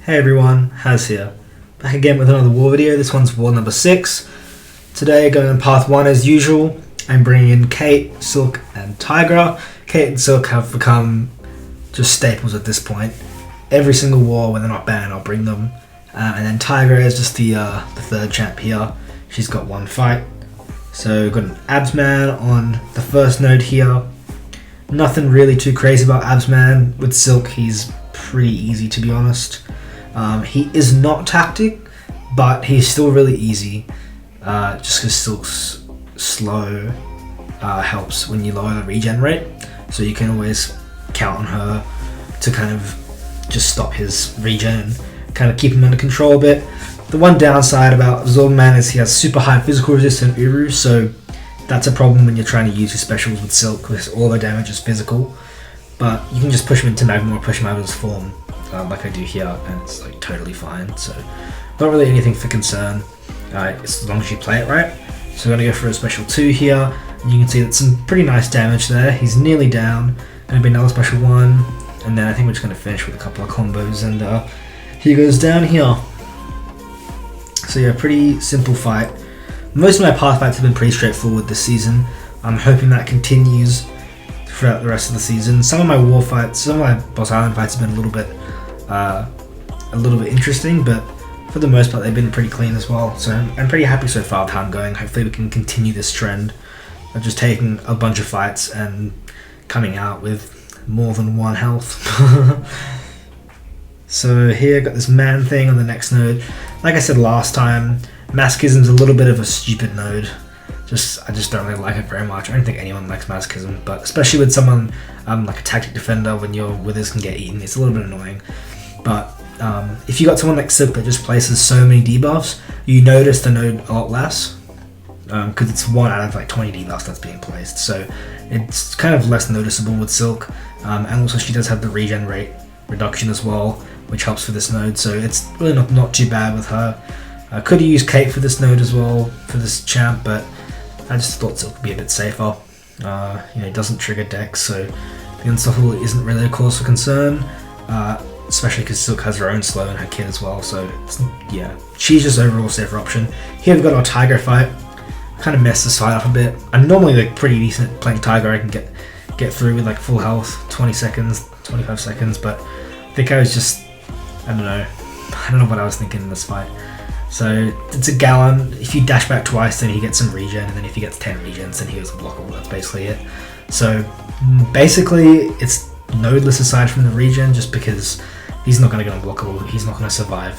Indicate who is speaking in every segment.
Speaker 1: Hey everyone, Haz here. Back again with another war video. This one's war number 6. Today, going on path 1 as usual. I'm bringing in Kate, Silk, and Tigra. Kate and Silk have become just staples at this point. Every single war, when they're not banned, I'll bring them. And then Tigra is just the third champ here. She's got one fight. So we've got an Absman on the first node here. Nothing really too crazy about Absman. With Silk, he's pretty easy to be honest. He is not tactic, but he's still really easy. Just because Silk's slow helps when you lower the regen rate. So you can always count on her to kind of just stop his regen, kind of keep him under control a bit. The one downside about Zorman is he has super high physical resistance Uru, so that's a problem when you're trying to use your specials with Silk, because all the damage is physical. But you can just push him into Magma or push him out of his form, like I do here, and it's like totally fine. So not really anything for concern, as long as you play it right. So we're going to go for a special 2 here, and you can see that some pretty nice damage there. He's nearly down. Going to be another special 1, and then I think we're just going to finish with a couple of combos, and he goes down here. So yeah, pretty simple fight. Most of my path fights have been pretty straightforward this season. I'm hoping that continues throughout the rest of the season. Some of my war fights, some of my Boss Island fights have been a little bit interesting, but for the most part they've been pretty clean as well. So I'm pretty happy so far with how I'm going. Hopefully we can continue this trend of just taking a bunch of fights and coming out with more than 1 health. So here, got this man thing on the next node. Like I said last time, Masochism's a little bit of a stupid node. I just don't really like it very much. I don't think anyone likes Masochism, but especially with someone like a tactic defender, when your withers can get eaten, it's a little bit annoying. But if you got someone like Silk that just places so many debuffs, you notice the node a lot less, because it's 1 out of like 20 debuffs that's being placed. So it's kind of less noticeable with Silk, and also she does have the regen rate reduction as well, which helps for this node. So it's really not too bad with her. I could have used Kate for this node as well, for this champ, but I just thought Silk would be a bit safer. It doesn't trigger Dex, so the unstoppable isn't really a cause for concern, especially because Silk has her own slow and her kit as well, so yeah, she's just overall safer option. Here we've got our Tigra fight. Kind of messed this fight up a bit. I'm normally like pretty decent playing Tigra. I can get through with like full health, 20 seconds, 25 seconds, but I think I was just, I don't know what I was thinking in this fight. So it's a Galan. If you dash back twice, then he gets some regen, and then if he gets 10 regens, then he goes blockable. That's basically it. So basically, it's nodeless aside from the regen, just because he's not going to get unblockable. He's not going to survive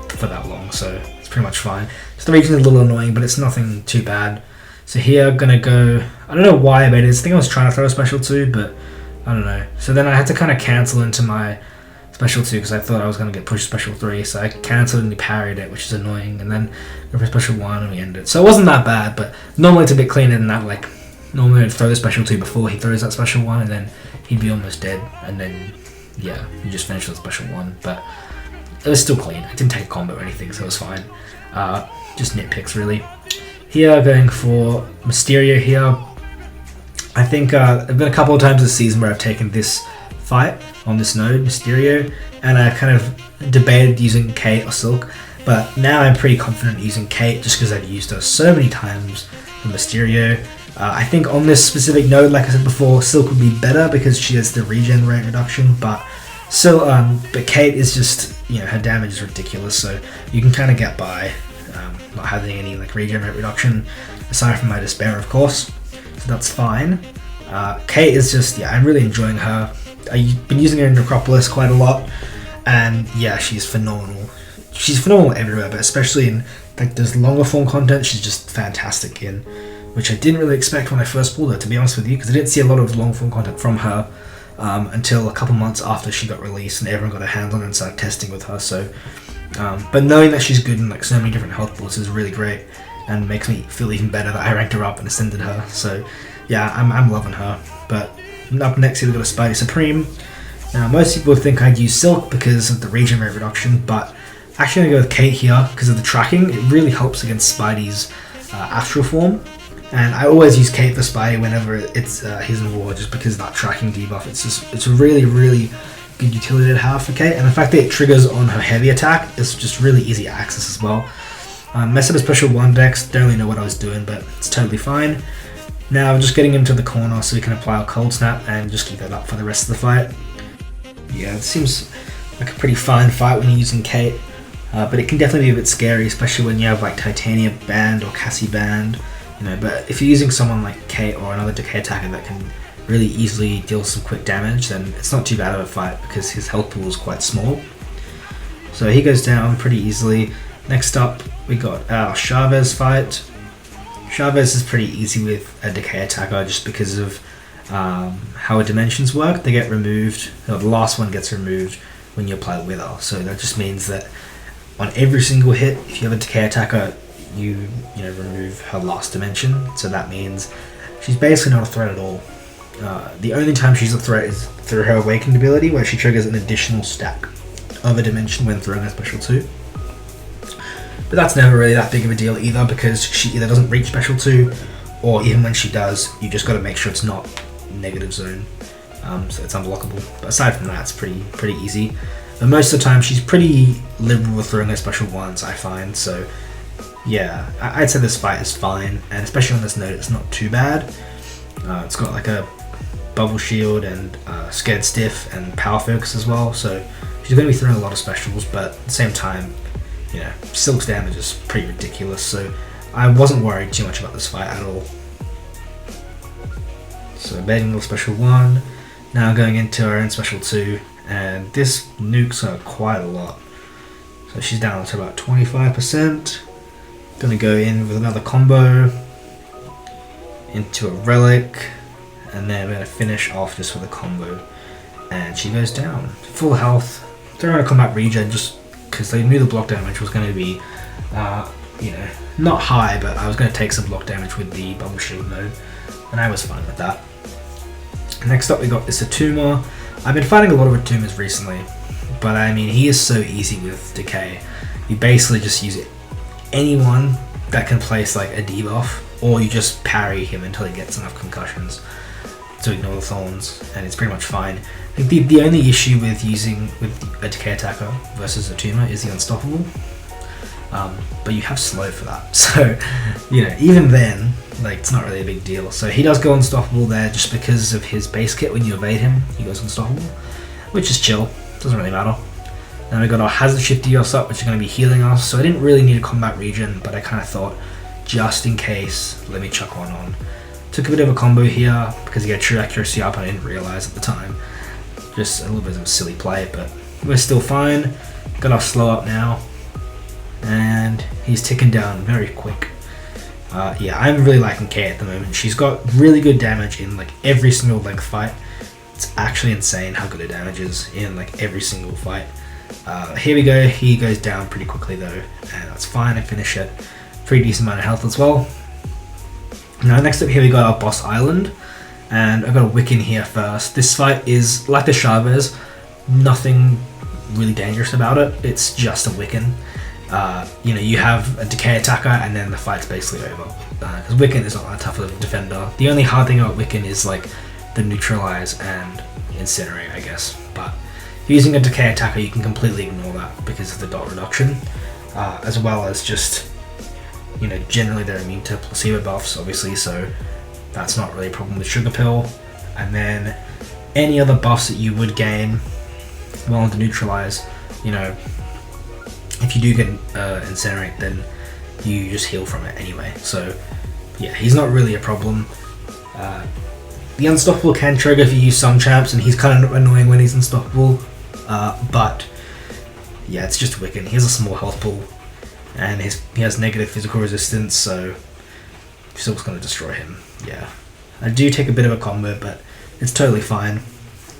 Speaker 1: for that long, so it's pretty much fine. So the regen is a little annoying, but it's nothing too bad. So here, I'm going to go, I don't know why I made it. I think I was trying to throw a special 2, but I don't know. So then I had to kind of cancel into my special 2 because I thought I was going to get pushed special 3, so I cancelled and he parried it, which is annoying, and then go for special 1 and we ended it. So it wasn't that bad, but normally it's a bit cleaner than that. Like normally I'd throw the special 2 before he throws that special 1, and then he'd be almost dead, and then yeah, you just finish with special 1. But it was still clean. I didn't take a combo or anything, so it was fine. Just nitpicks really. Here going for Mysterio here. I think there have been a couple of times this season where I've taken this fight on this node, Mysterio, and I kind of debated using Kate or Silk, but now I'm pretty confident using Kate just because I've used her so many times for Mysterio. I think on this specific node, like I said before, Silk would be better because she has the regen rate reduction, but still, but Kate is just, her damage is ridiculous, so you can kind of get by not having any like regen rate reduction, aside from my despair, of course, so that's fine. Kate is just, I'm really enjoying her. I've been using her in Necropolis quite a lot, and yeah, she's phenomenal. She's phenomenal everywhere, but especially in like this longer form content, she's just fantastic in, which I didn't really expect when I first pulled her, to be honest with you, because I didn't see a lot of long form content from her until a couple months after she got released and everyone got their hands on her and started testing with her. So, but knowing that she's good in like so many different health pools is really great, and makes me feel even better that I ranked her up and ascended her. So yeah, I'm loving her. But up next here we've got a Spidey Supreme. Now most people think I'd use Silk because of the regen rate reduction, but actually I'm going to go with Kate here because of the tracking. It really helps against Spidey's astral form, and I always use Kate for Spidey whenever he's in war, just because of that tracking debuff. It's really good utility to have for Kate, and the fact that it triggers on her heavy attack is just really easy access as well. Messed up a special 1 dex, don't really know what I was doing, but it's totally fine. Now I'm just getting him to the corner so we can apply our cold snap and just keep that up for the rest of the fight. Yeah, it seems like a pretty fine fight when you're using Kate, but it can definitely be a bit scary, especially when you have like Titania banned or Cassie banned, you know. But if you're using someone like Kate or another decay attacker that can really easily deal some quick damage, then it's not too bad of a fight because his health pool is quite small. So he goes down pretty easily. Next up, we got our Chavez fight. Chavez is pretty easy with a decay attacker just because of how her dimensions work. They get removed, or the last one gets removed when you apply Wither. So that just means that on every single hit, if you have a decay attacker, you remove her last dimension. So that means she's basically not a threat at all. The only time she's a threat is through her Awakened ability, where she triggers an additional stack of a dimension when throwing a special 2. But that's never really that big of a deal either, because she either doesn't reach special 2, or even when she does, you just got to make sure it's not negative zone, so it's unblockable. But aside from that, it's pretty easy. But most of the time, she's pretty liberal with throwing her special 1s, I find. So yeah, I'd say this fight is fine, and especially on this node, it's not too bad. It's got like a bubble shield and scared stiff and power focus as well, so she's going to be throwing a lot of specials, but at the same time, you know, Silk's damage is pretty ridiculous, so I wasn't worried too much about this fight at all. So baiting the special 1, now going into our own special 2, and this nukes her quite a lot. So she's down to about 25%. Gonna go in with another combo into a relic, and then we're gonna finish off just with a combo. And she goes down. Full health. Throwing a combat regen just because they knew the block damage was going to be, not high, but I was going to take some block damage with the bubble shield mode, and I was fine with that. Next up, we got this Attuma. I've been fighting a lot of Attumas recently, but I mean, he is so easy with decay. You basically just use anyone that can place like a debuff, or you just parry him until he gets enough concussions to ignore the thorns, and it's pretty much fine. I think the only issue with using with a decay attacker versus Attuma is the unstoppable, but you have slow for that, so even then, like, it's not really a big deal. So he does go unstoppable there just because of his base kit. When you evade him, he goes unstoppable, which is chill, doesn't really matter. Now we got our hazard shift EOS up, which is going to be healing us, so I didn't really need a combat regen, but I kind of thought, just in case, let me chuck one on. Took a bit of a combo here because he had true accuracy up, and I didn't realize at the time. Just a little bit of a silly play, but we're still fine. Got our slow up now, and he's ticking down very quick. Yeah, I'm really liking Kay at the moment. She's got really good damage in like every single length fight. It's actually insane how good her damage is in like every single fight. Here we go. He goes down pretty quickly though, and that's fine. I finish it. Pretty decent amount of health as well. Now next up here we got our boss island, and I've got a Wiccan here first. This fight is like the Chavez, nothing really dangerous about it. It's just a Wiccan. You have a decay attacker, and then the fight's basically over. Because Wiccan is not that tough of a defender. The only hard thing about Wiccan is like the neutralize and incinerate, I guess. But if you're using a decay attacker, you can completely ignore that because of the dot reduction, as well as just, generally they're immune to placebo buffs, obviously, so that's not really a problem with Sugar Pill. And then any other buffs that you would gain while under neutralize, if you do get incinerate, then you just heal from it anyway. So yeah, he's not really a problem. The unstoppable can trigger if you use some champs, and he's kind of annoying when he's unstoppable. But yeah, it's just Wiccan. He has a small health pool, and he has negative physical resistance, so still going to destroy him. Yeah, I do take a bit of a combo, but it's totally fine.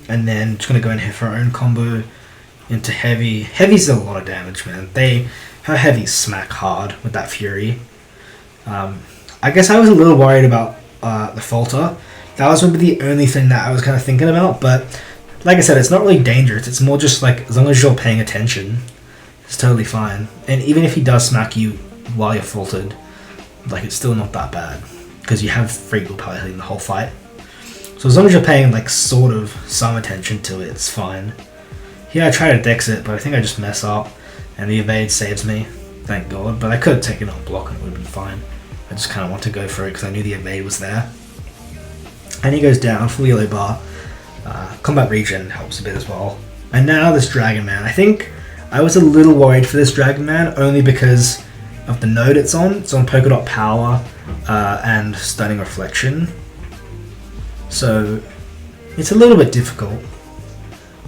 Speaker 1: And then just going to go in here for our own combo into Heavy. Heavy's a lot of damage, man. Her Heavies smack hard with that Fury. I guess I was a little worried about the Falter. That was maybe the only thing that I was kind of thinking about, but like I said, it's not really dangerous. It's more just like, as long as you're paying attention, it's totally fine. And even if he does smack you while you're faltered, like, it's still not that bad, because you have free willpower hitting the whole fight. So as long as you're paying like sort of some attention to it, it's fine. Here I try to dex it, but I think I just mess up, and the evade saves me, thank god. But I could have taken it on block and it would have been fine. I just kind of want to go for it because I knew the evade was there. And he goes down, full yellow bar. Combat regen helps a bit as well. And now this Dragon Man. I think I was a little worried for this Dragon Man, only because of the node it's on. It's on Polka Dot Power and Stunning Reflection. So it's a little bit difficult.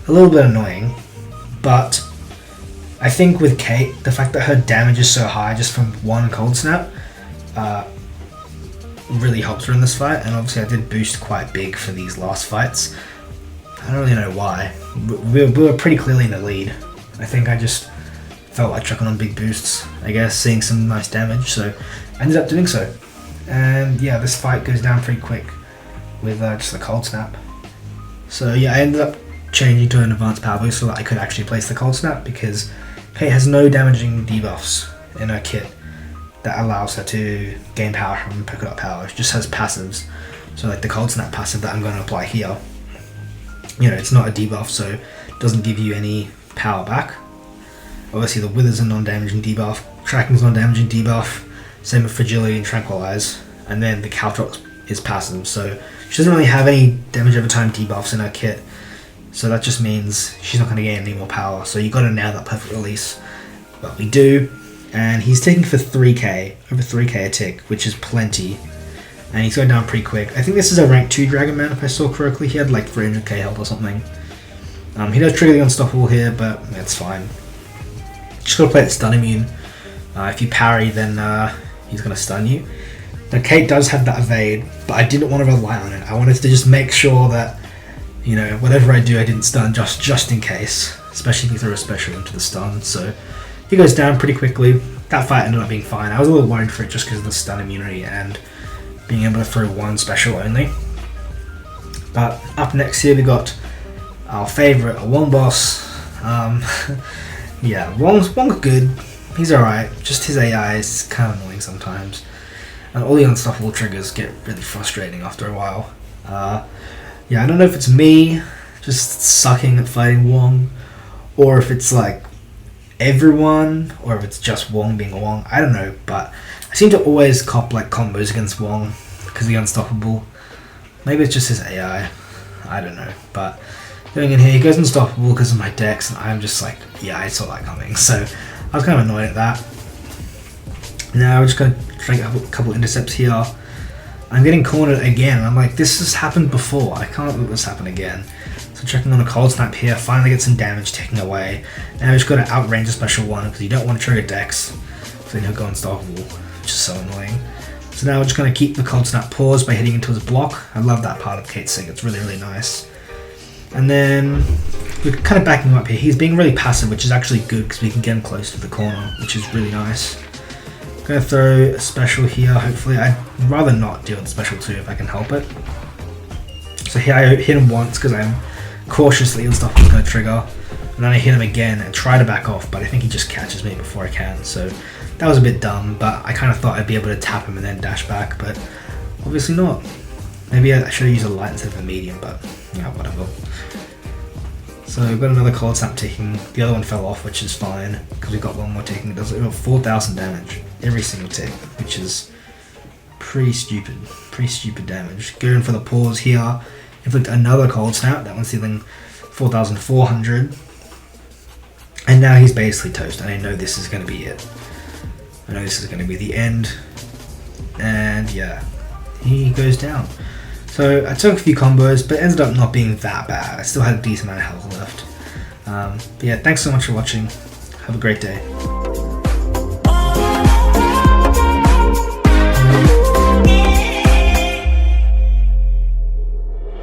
Speaker 1: A little bit annoying. But I think with Kate, the fact that her damage is so high just from one Cold Snap really helps her in this fight. And obviously I did boost quite big for these last fights. I don't really know why. We were pretty clearly in the lead. I think I just felt like chucking on big boosts, I guess, seeing some nice damage, so I ended up doing so. And yeah, this fight goes down pretty quick with just a Cold Snap. So yeah, I ended up changing to an advanced power boost so that I could actually place the Cold Snap, because Kate has no damaging debuffs in her kit that allows her to gain power from Polka Dot Power. She just has passives. So like the Cold Snap passive that I'm going to apply here, you know, it's not a debuff, so it doesn't give you any power back. Obviously the Wither's a non-damaging debuff, Tracking's non-damaging debuff, same with Fragility and Tranquilize, and then the Caltrox is passive, so she doesn't really have any damage over time debuffs in her kit, so that just means she's not going to gain any more power, so you got to nail that perfect release. But we do, and he's taking for 3k, over 3k a tick, which is plenty. And he's going down pretty quick. I think this is a rank 2 Dragon Man, if I saw correctly. He had like 300k health or something. He does trigger the Unstoppable here, but it's fine. Just gotta play the stun immune. If you parry, then he's gonna stun you. Now Kate does have that evade, but I didn't want to rely on it. I wanted to just make sure that, you know, whatever I do, I didn't stun just in case. Especially if you throw a special into the stun. So he goes down pretty quickly. That fight ended up being fine. I was a little worried for it just because of the stun immunity and being able to throw one special only. But up next here we got our favourite, a Wong boss. Yeah, Wong's good. He's alright. Just his AI is kind of annoying sometimes. And all the unstoppable triggers get really frustrating after a while. Yeah, I don't know if it's me just sucking at fighting Wong, or if it's like everyone, or if it's just Wong being Wong. I don't know, but I seem to always cop like combos against Wong because the unstoppable. Maybe it's just his AI. I don't know, but going in here, he goes unstoppable because of my dex, and I'm just like, yeah, I saw that coming. So I was kind of annoyed at that. Now we're just going to try to get a couple intercepts here. I'm getting cornered again. I'm like, this has happened before. I can't let this happen again. So checking on a Cold Snap here, finally get some damage taken away. Now we've just got to outrange a special one because you don't want to trigger dex, so then he'll go unstoppable, which is so annoying. So now we're just going to keep the Cold Snap paused by hitting into his block. I love that part of Kate's sig. It's really, really nice. And then we're kind of backing him up here. He's being really passive, which is actually good because we can get him close to the corner, which is really nice. Going to throw a special here, hopefully. I'd rather not deal with the special too if I can help it. So here I hit him once because I'm cautiously unstoppable is going to trigger. And then I hit him again and try to back off, but I think he just catches me before I can. So that was a bit dumb, but I kind of thought I'd be able to tap him and then dash back, but obviously not. Maybe I should have used a light instead of a medium, but yeah, whatever. So we've got another Cold Snap ticking. The other one fell off, which is fine, because we've got one more ticking. It does 4,000 damage every single tick, which is pretty stupid damage. Going for the pause here, inflict another Cold Snap. That one's dealing 4,400. And now he's basically toast, and I know this is going to be it. I know this is going to be the end. And yeah, he goes down. So I took a few combos, but it ended up not being that bad. I still had a decent amount of health left. But yeah, thanks so much for watching. Have a great day.